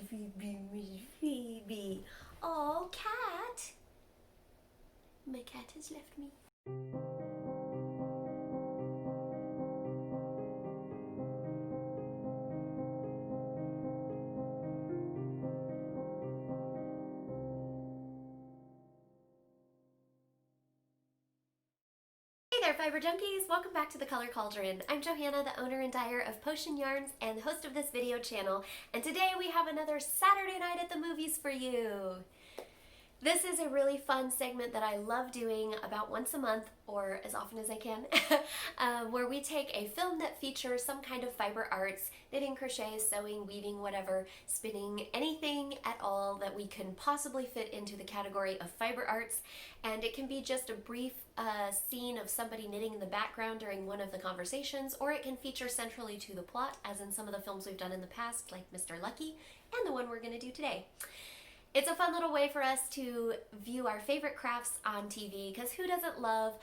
Phoebe. Oh, cat. My cat has left me. Hey there, Fiber Junkies! Welcome back to the Color Cauldron. I'm Johanna, the owner and dyer of Potion Yarns and the host of this video channel, and today we have another Saturday night at the movies for you. This is a really fun segment that I love doing about once a month, or as often as I can, where we take a film that features some kind of fiber arts, knitting, crochet, sewing, weaving, whatever, spinning, anything at all that we can possibly fit into the category of fiber arts, and it can be just a brief scene of somebody knitting in the background during one of the conversations, or it can feature centrally to the plot, as in some of the films we've done in the past, like Mr. Lucky, and the one we're going to do today. It's a fun little way for us to view our favorite crafts on TV, because who doesn't love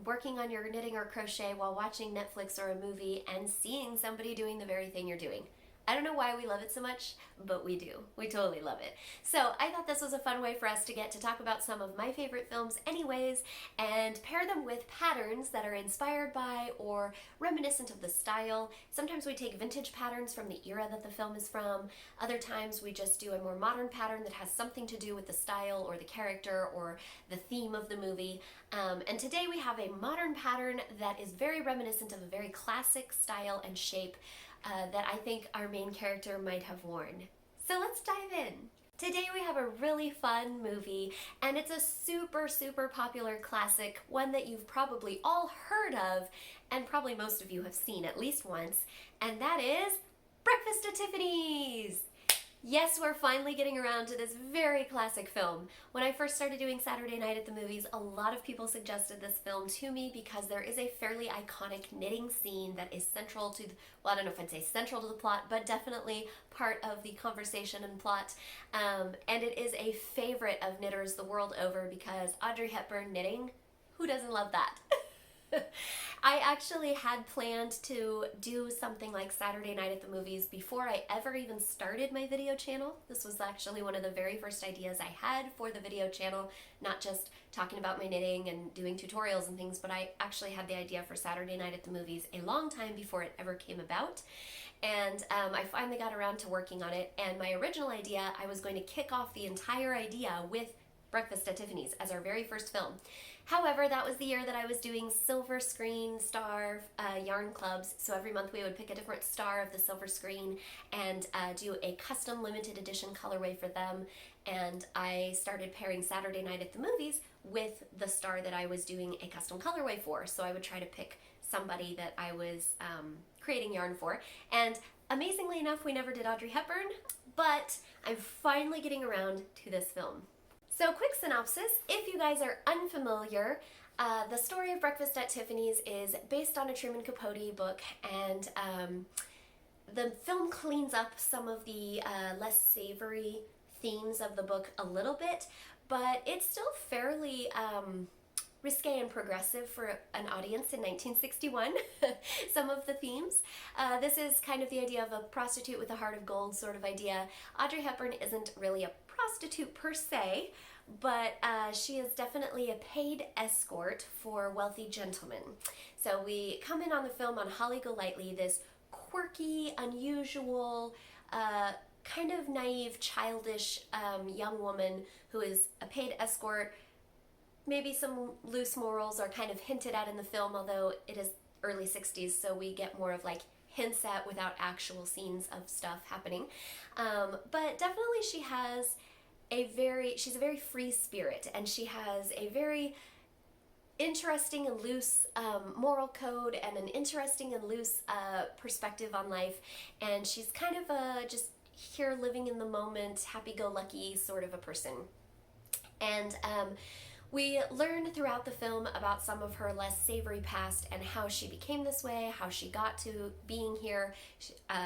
working on your knitting or crochet while watching Netflix or a movie and seeing somebody doing the very thing you're doing? I don't know why we love it so much, but we do. We totally love it. So I thought this was a fun way for us to get to talk about some of my favorite films anyways, and pair them with patterns that are inspired by or reminiscent of the style. Sometimes we take vintage patterns from the era that the film is from. Other times we just do a more modern pattern that has something to do with the style or the character or the theme of the movie. And today we have a modern pattern that is very reminiscent of a very classic style and shape that I think our main character might have worn. So let's dive in. Today we have a really fun movie, and it's a super popular classic, one that you've probably all heard of, and probably most of you have seen at least once, and that is Breakfast at Tiffany's! Yes, we're finally getting around to this very classic film. When I first started doing Saturday Night at the Movies, a lot of people suggested this film to me because there is a fairly iconic knitting scene that is central to, well, I don't know if I'd say central to the plot, but definitely part of the conversation and plot. And it is a favorite of knitters the world over because Audrey Hepburn knitting, who doesn't love that? I actually had planned to do something like Saturday Night at the Movies before I ever even started my video channel. This was actually one of the very first ideas I had for the video channel, not just talking about my knitting and doing tutorials and things, but I actually had the idea for Saturday Night at the Movies a long time before it ever came about. And I finally got around to working on it, and my original idea, I was going to kick off the entire idea with Breakfast at Tiffany's as our very first film. However, that was the year that I was doing silver screen star yarn clubs, so every month we would pick a different star of the silver screen and do a custom limited edition colorway for them, and I started pairing Saturday Night at the Movies with the star that I was doing a custom colorway for, so I would try to pick somebody that I was creating yarn for, and amazingly enough we never did Audrey Hepburn, but I'm finally getting around to this film. So quick synopsis, if you guys are unfamiliar, the story of Breakfast at Tiffany's is based on a Truman Capote book, and the film cleans up some of the less savory themes of the book a little bit, but it's still fairly risque and progressive for an audience in 1961, some of the themes. This is kind of the idea of a prostitute with a heart of gold sort of idea. Audrey Hepburn isn't really a prostitute per se, but she is definitely a paid escort for wealthy gentlemen. So we come in on the film on Holly Golightly, this quirky, unusual, kind of naive, childish young woman who is a paid escort. Maybe some loose morals are kind of hinted at in the film, although it is early 60s, so we get more of like hints at without actual scenes of stuff happening. But definitely she's a very free spirit, and she has a very interesting and loose moral code and an interesting and loose perspective on life, and she's kind of just here living in the moment, happy-go-lucky sort of a person. And we learn throughout the film about some of her less savory past and how she became this way, how she got to being here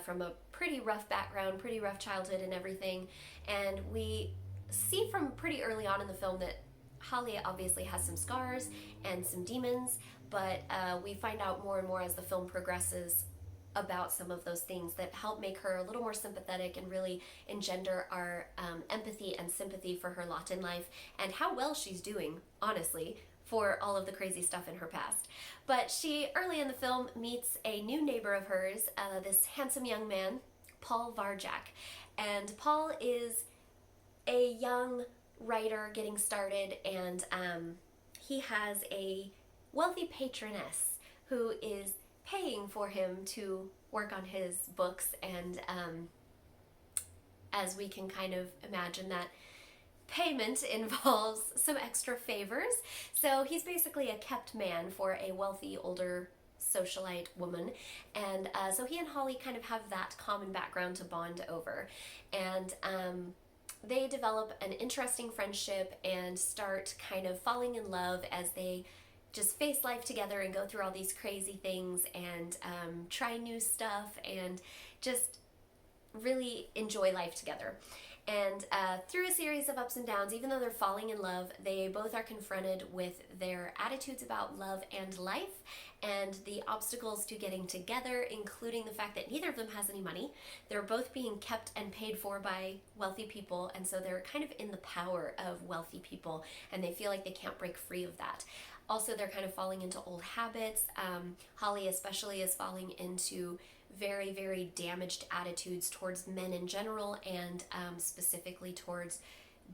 from a pretty rough background, pretty rough childhood and everything. And we see from pretty early on in the film that Holly obviously has some scars and some demons, but we find out more and more as the film progresses about some of those things that help make her a little more sympathetic and really engender our empathy and sympathy for her lot in life and how well she's doing, honestly, for all of the crazy stuff in her past. But she, early in the film, meets a new neighbor of hers, this handsome young man, Paul Varjak. And Paul is a young writer getting started, and he has a wealthy patroness who is paying for him to work on his books, and as we can kind of imagine, that payment involves some extra favors. So he's basically a kept man for a wealthy older socialite woman, and so he and Holly kind of have that common background to bond over, and they develop an interesting friendship and start kind of falling in love as they just face life together and go through all these crazy things and try new stuff and just really enjoy life together. And through a series of ups and downs, even though they're falling in love, they both are confronted with their attitudes about love and life and the obstacles to getting together, including the fact that neither of them has any money. They're both being kept and paid for by wealthy people, and so they're kind of in the power of wealthy people, and they feel like they can't break free of that. Also, they're kind of falling into old habits. Holly especially is falling into very, very damaged attitudes towards men in general, and specifically towards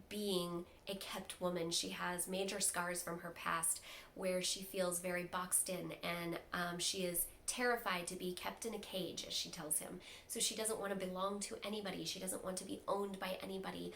being a kept woman. She has major scars from her past where she feels very boxed in, and she is terrified to be kept in a cage, as she tells him. So she doesn't want to belong to anybody. She doesn't want to be owned by anybody,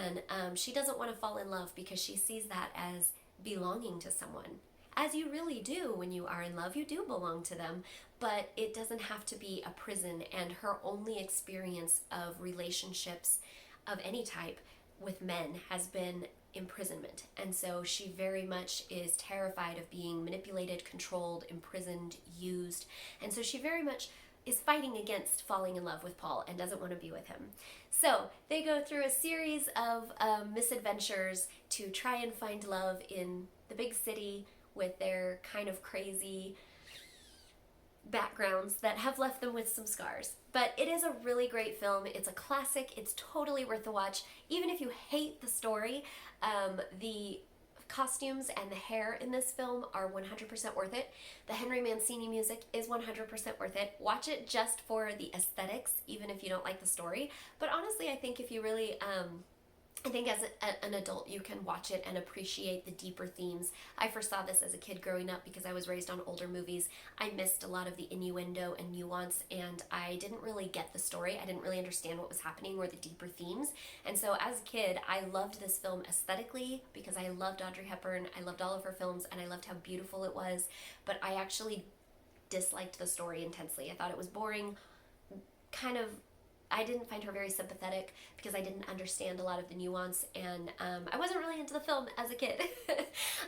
and she doesn't want to fall in love because she sees that as belonging to someone. As you really do when you are in love, you do belong to them, but it doesn't have to be a prison, and her only experience of relationships of any type with men has been imprisonment. And so she very much is terrified of being manipulated, controlled, imprisoned, used. And so she very much is fighting against falling in love with Paul and doesn't want to be with him. So they go through a series of misadventures to try and find love in the big city with their kind of crazy backgrounds that have left them with some scars. But it is a really great film. It's a classic. It's totally worth the watch. Even if you hate the story, the costumes and the hair in this film are 100% worth it. The Henry Mancini music is 100% worth it. Watch it just for the aesthetics, even if you don't like the story. But honestly, I think if you really I think as an adult you can watch it and appreciate the deeper themes. I first saw this as a kid growing up because I was raised on older movies. I missed a lot of the innuendo and nuance, and I didn't really get the story. I didn't really understand what was happening or the deeper themes. And so as a kid, I loved this film aesthetically because I loved Audrey Hepburn. I loved all of her films, and I loved how beautiful it was. But I actually disliked the story intensely. I thought it was boring, I didn't find her very sympathetic because I didn't understand a lot of the nuance, and I wasn't really into the film as a kid.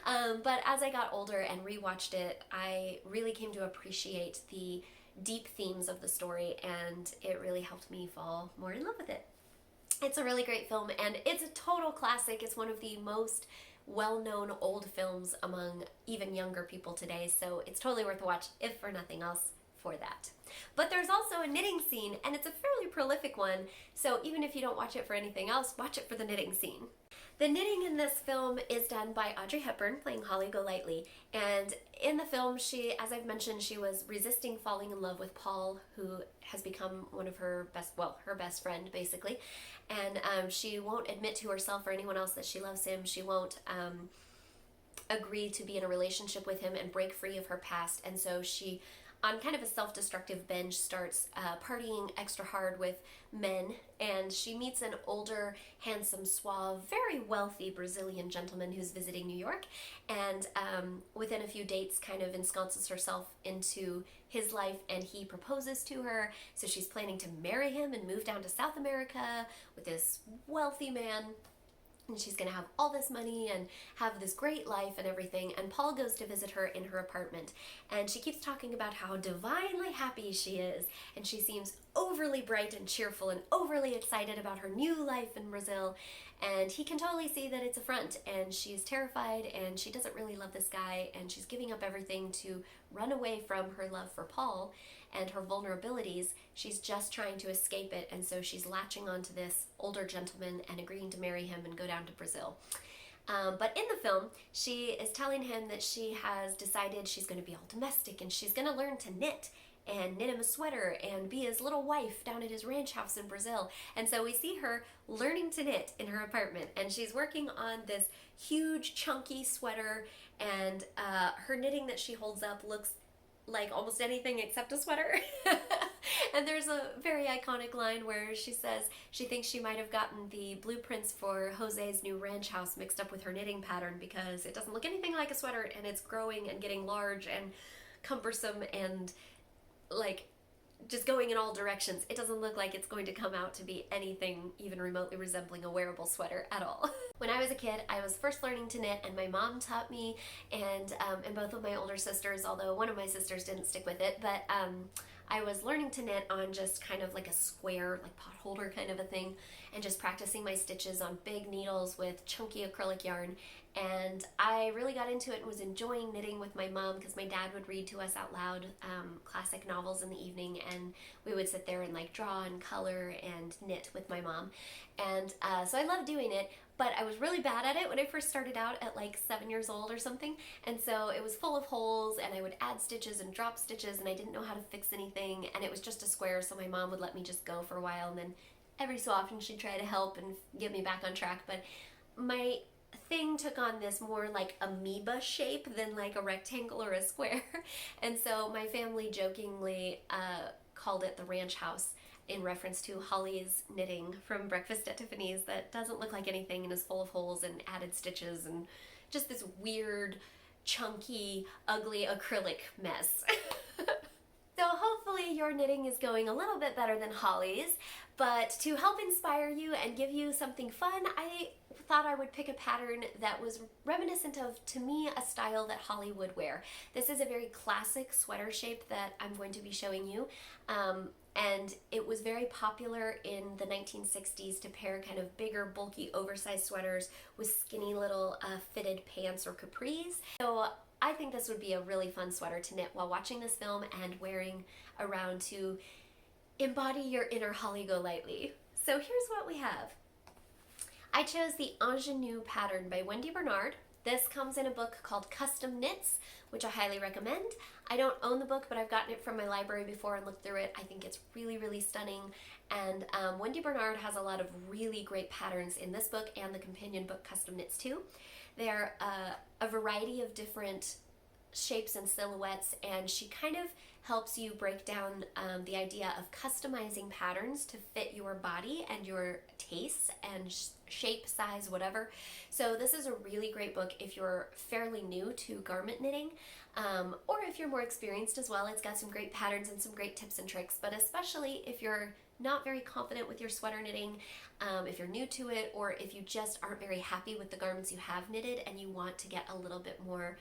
But as I got older and rewatched it, I really came to appreciate the deep themes of the story, and it really helped me fall more in love with it. It's a really great film, and it's a total classic. It's one of the most well-known old films among even younger people today, so it's totally worth a watch, if for nothing else, for that. But there's also a knitting scene, and it's a fairly prolific one, so even if you don't watch it for anything else, watch it for the knitting scene. The knitting in this film is done by Audrey Hepburn, playing Holly Golightly, and in the film, she, as I've mentioned, she was resisting falling in love with Paul, who has become one of her best friend, basically, and she won't admit to herself or anyone else that she loves him. She won't agree to be in a relationship with him and break free of her past, and so she, on kind of a self-destructive binge, starts partying extra hard with men, and she meets an older, handsome, suave, very wealthy Brazilian gentleman who's visiting New York, and within a few dates kind of ensconces herself into his life, and he proposes to her, so she's planning to marry him and move down to South America with this wealthy man. And she's going to have all this money and have this great life and everything. And Paul goes to visit her in her apartment. And she keeps talking about how divinely happy she is. And she seems overly bright and cheerful and overly excited about her new life in Brazil, and he can totally see that it's a front, and she's terrified, and she doesn't really love this guy, and she's giving up everything to run away from her love for Paul and her vulnerabilities. She's just trying to escape it, and so she's latching onto this older gentleman and agreeing to marry him and go down to Brazil. But in the film, she is telling him that she has decided she's going to be all domestic, and she's going to learn to knit and knit him a sweater and be his little wife down at his ranch house in Brazil. And so we see her learning to knit in her apartment, and she's working on this huge chunky sweater, and her knitting that she holds up looks like almost anything except a sweater. And there's a very iconic line where she says she thinks she might have gotten the blueprints for Jose's new ranch house mixed up with her knitting pattern, because it doesn't look anything like a sweater, and it's growing and getting large and cumbersome and like just going in all directions. It doesn't look like it's going to come out to be anything even remotely resembling a wearable sweater at all. When I was a kid, I was first learning to knit, and my mom taught me, and both of my older sisters, although one of my sisters didn't stick with it, but I was learning to knit on just kind of like a square, like pot holder kind of a thing, and just practicing my stitches on big needles with chunky acrylic yarn. And I really got into it and was enjoying knitting with my mom, because my dad would read to us out loud classic novels in the evening, and we would sit there and like draw and color and knit with my mom. And so I loved doing it, but I was really bad at it when I first started out at like 7 years old or something, and so it was full of holes, and I would add stitches and drop stitches, and I didn't know how to fix anything, and it was just a square, so my mom would let me just go for a while, and then every so often she'd try to help and get me back on track. But my thing took on this more like amoeba shape than like a rectangle or a square, and so my family jokingly called it the ranch house, in reference to Holly's knitting from Breakfast at Tiffany's that doesn't look like anything and is full of holes and added stitches and just this weird, chunky, ugly acrylic mess. So hopefully your knitting is going a little bit better than Holly's, but to help inspire you and give you something fun, I thought I would pick a pattern that was reminiscent of, to me, a style that Holly would wear. This is a very classic sweater shape that I'm going to be showing you. And it was very popular in the 1960s to pair kind of bigger, bulky, oversized sweaters with skinny little fitted pants or capris. So I think this would be a really fun sweater to knit while watching this film and wearing around to embody your inner Holly Golightly. So here's what we have. I chose the Ingenue pattern by Wendy Bernard. This comes in a book called Custom Knits, which I highly recommend. I don't own the book, but I've gotten it from my library before and looked through it. I think it's really, really stunning. And Wendy Bernard has a lot of really great patterns in this book and the companion book Custom Knits too. They're a variety of different shapes and silhouettes, and she kind of helps you break down the idea of customizing patterns to fit your body and your tastes and shape, size, whatever. So this is a really great book if you're fairly new to garment knitting, or if you're more experienced as well. It's got some great patterns and some great tips and tricks, but especially if you're not very confident with your sweater knitting, if you're new to it, or if you just aren't very happy with the garments you have knitted and you want to get a little bit more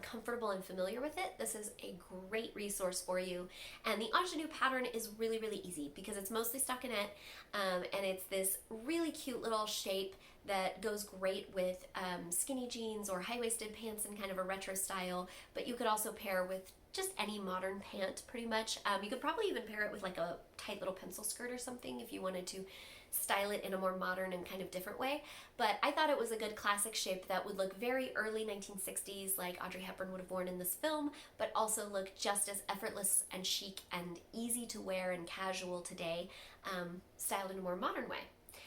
comfortable and familiar with it, this is a great resource for you. And the ingenue pattern is really, really easy because it's mostly stockinette, and it's this really cute little shape that goes great with skinny jeans or high-waisted pants in kind of a retro style, but you could also pair with just any modern pant pretty much. You could probably even pair it with like a tight little pencil skirt or something if you wanted to style it in a more modern and kind of different way. But I thought it was a good classic shape that would look very early 1960s like Audrey Hepburn would have worn in this film, but also look just as effortless and chic and easy to wear and casual today, styled in a more modern way.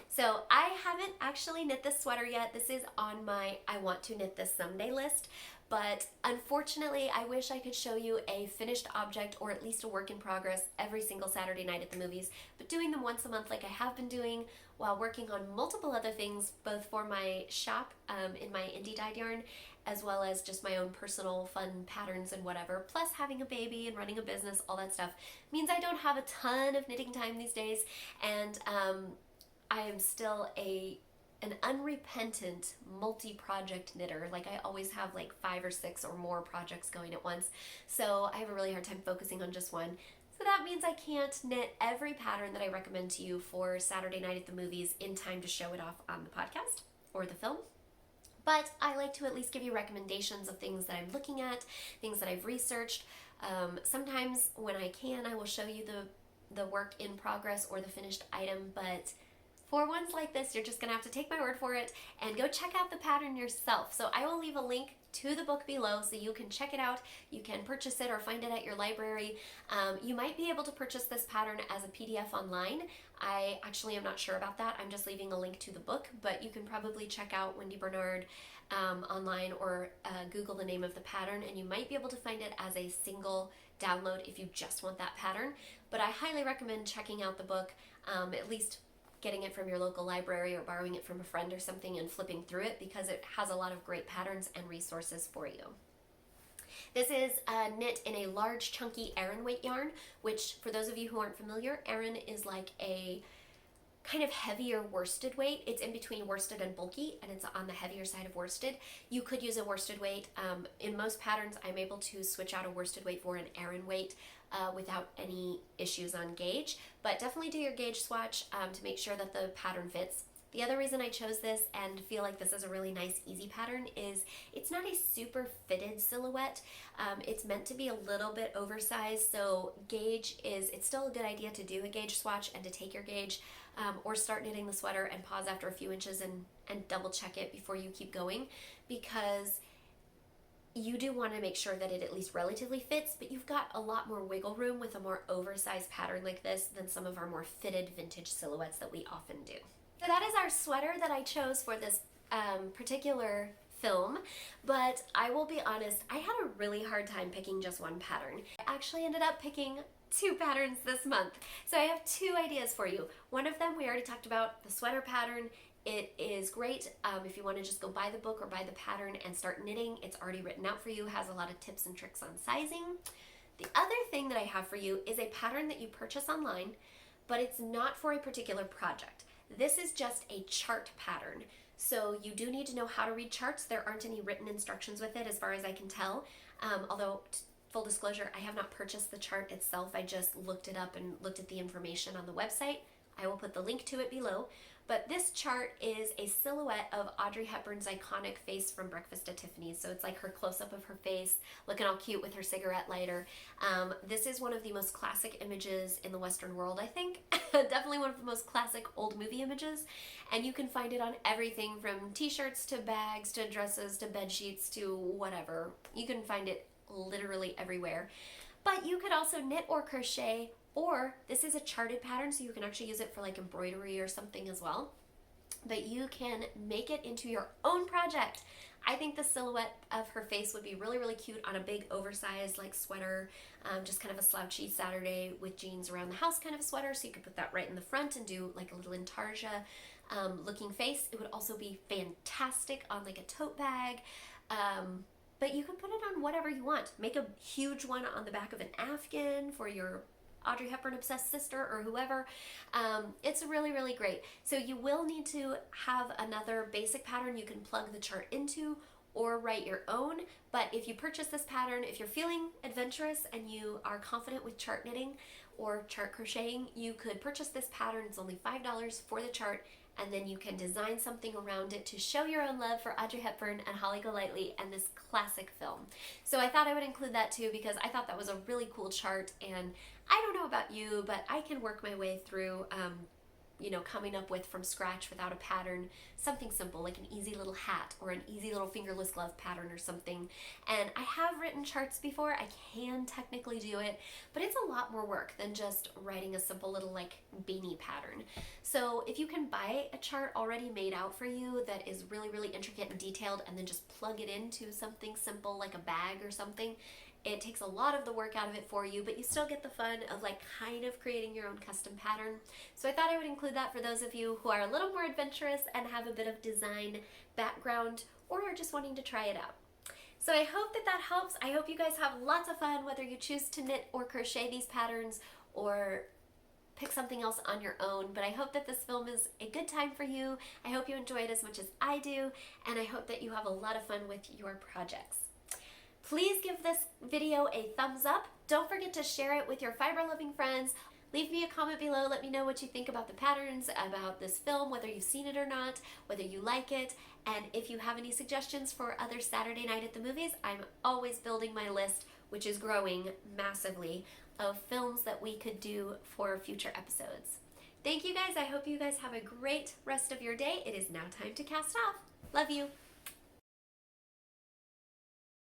So I haven't actually knit this sweater yet. This is on my I want to knit this someday list, but unfortunately I wish I could show you a finished object or at least a work in progress every single Saturday night at the movies, but doing them once a month like I have been doing while working on multiple other things, both for my shop in my indie dyed yarn, as well as just my own personal fun patterns and whatever, plus having a baby and running a business, all that stuff, means I don't have a ton of knitting time these days, and I am still an unrepentant multi-project knitter. Like I always have like 5 or 6 or more projects going at once. So I have a really hard time focusing on just one. So that means I can't knit every pattern that I recommend to you for Saturday night at the movies in time to show it off on the podcast or the film. But I like to at least give you recommendations of things that I'm looking at, things that I've researched. Sometimes when I can, I will show you the work in progress or the finished item, but for ones like this, you're just gonna have to take my word for it and go check out the pattern yourself. So I will leave a link to the book below so you can check it out. You can purchase it or find it at your library. You might be able to purchase this pattern as a PDF online. I actually am not sure about that. I'm just leaving a link to the book, but you can probably check out Wendy Bernard online or Google the name of the pattern, and you might be able to find it as a single download if you just want that pattern. But I highly recommend checking out the book, at least getting it from your local library or borrowing it from a friend or something and flipping through it, because it has a lot of great patterns and resources for you. This is knit in a large chunky Aran weight yarn, which for those of you who aren't familiar, Aran is like a kind of heavier worsted weight. It's in between worsted and bulky, and it's on the heavier side of worsted. You could use a worsted weight. In most patterns, I'm able to switch out a worsted weight for an Aran weight without any issues on gauge, but definitely do your gauge swatch to make sure that the pattern fits. The other reason I chose this and feel like this is a really nice, easy pattern is it's not a super fitted silhouette. It's meant to be a little bit oversized, so it's still a good idea to do a gauge swatch and to take your gauge or start knitting the sweater and pause after a few inches and double check it before you keep going, because you do want to make sure that it at least relatively fits, but you've got a lot more wiggle room with a more oversized pattern like this than some of our more fitted vintage silhouettes that we often do. So that is our sweater that I chose for this particular film, but I will be honest, I had a really hard time picking just one pattern. I actually ended up picking 2 patterns this month. So I have 2 ideas for you. One of them we already talked about, the sweater pattern. It is great if you want to just go buy the book or buy the pattern and start knitting. It's already written out for you, has a lot of tips and tricks on sizing. The other thing that I have for you is a pattern that you purchase online, but it's not for a particular project. This is just a chart pattern. So you do need to know how to read charts. There aren't any written instructions with it as far as I can tell. Although, full disclosure, I have not purchased the chart itself. I just looked it up and looked at the information on the website. I will put the link to it below. But this chart is a silhouette of Audrey Hepburn's iconic face from Breakfast at Tiffany's. So it's like her close-up of her face, looking all cute with her cigarette lighter. This is one of the most classic images in the Western world, I think. Definitely one of the most classic old movie images. And you can find it on everything from t-shirts to bags to dresses to bed sheets to whatever. You can find it literally everywhere. But you could also knit or crochet, or this is a charted pattern, so you can actually use it for like embroidery or something as well. But you can make it into your own project. I think the silhouette of her face would be really, really cute on a big oversized like sweater, just kind of a slouchy Saturday with jeans around the house kind of sweater. So you could put that right in the front and do like a little intarsia looking face. It would also be fantastic on like a tote bag. But you can put it on whatever you want. Make a huge one on the back of an Afghan for your Audrey Hepburn obsessed sister or whoever. It's really, really great. So you will need to have another basic pattern you can plug the chart into or write your own. But if you purchase this pattern, if you're feeling adventurous and you are confident with chart knitting or chart crocheting, you could purchase this pattern. It's only $5 for the chart, and then you can design something around it to show your own love for Audrey Hepburn and Holly Golightly and this classic film. So I thought I would include that too, because I thought that was a really cool chart, and I don't know about you, but I can work my way through coming up with from scratch without a pattern, something simple like an easy little hat or an easy little fingerless glove pattern or something. And I have written charts before. I can technically do it, but it's a lot more work than just writing a simple little like beanie pattern. So if you can buy a chart already made out for you that is really, really intricate and detailed, and then just plug it into something simple like a bag or something, it takes a lot of the work out of it for you, but you still get the fun of like kind of creating your own custom pattern. So I thought I would include that for those of you who are a little more adventurous and have a bit of design background, or are just wanting to try it out. So I hope that that helps. I hope you guys have lots of fun, whether you choose to knit or crochet these patterns or pick something else on your own. But I hope that this film is a good time for you. I hope you enjoy it as much as I do, and I hope that you have a lot of fun with your projects. Please give this video a thumbs up. Don't forget to share it with your fiber-loving friends. Leave me a comment below. Let me know what you think about the patterns, about this film, whether you've seen it or not, whether you like it, and if you have any suggestions for other Saturday night at the movies. I'm always building my list, which is growing massively, of films that we could do for future episodes. Thank you guys. I hope you guys have a great rest of your day. It is now time to cast off. Love you.